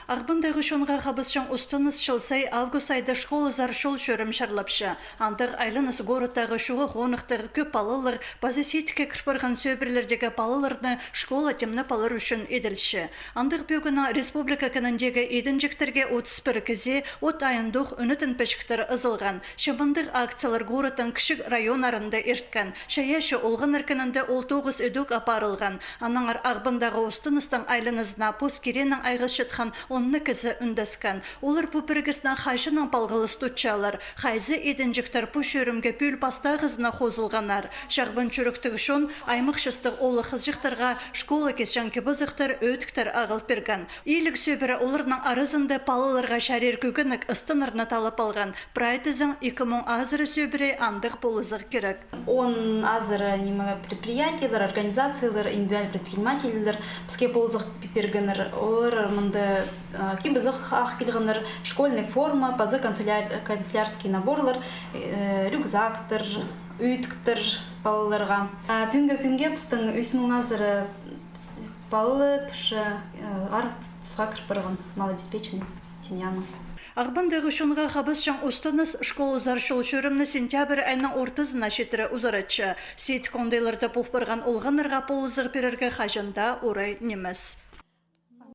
Арбындағы шонға қабысшан ұстыныз шылсай август айда школа зар шол шөрім шарлапшы. Андық айлыныз горыттағы шуғы ғонықтығы көп балылыр, базы сетіке кірпірған сөбірлердегі балылырны школа темні балыр үшін еділші. Андық бөгіна республика кініндегі едінжіктерге 31 кізе от айындық үнітін пешіктір ызылған. Шыбындық акциялар горыттың кішік район арында ерткен. Шаяшы олғын әркінінде ол 9 өдік апарылған. Анаңар ағбындағы ұстыныстың айлынызына пос керенің айғыз шытқан онны кізі үндескен. Олар бұ біргісінен қайшының балғылыс тұтчалар. Қайзы едінжіктер бұ шөрімге пүл пастағызына қозылғанар. Шағбын чүріктігі шон аймық шыстық олы қызжықтарға школа кесжан кебізіқтір өтіктір ағыл берген. Елік сөбірі оларының арызында палыларға шәрер көгінік ыстынырны талып алған. Прайтызың 2000 азыры сөбірі андық болызық керек. Он азыры предприятиялар, организациялар, индивидуальный предпринимателялар бізге болызық бергенер. Олар мұнды кибізық ақ келгенер школьный форма, базы канцелярский наборлар, рюкзактыр, үйткітір балаларға. Күнге біздің 3000 азыры балы тұшы арық тұсқа кірпірген малообеспеченный семьяның. Ағбандағы шонға қабысшан ұстыныз школы заршыл шөрімні сентябр айның ортызына шетірі ұзаратшы. Сейт кондайларды бұлпырған олғанырға полызық берерге қажында орай немес.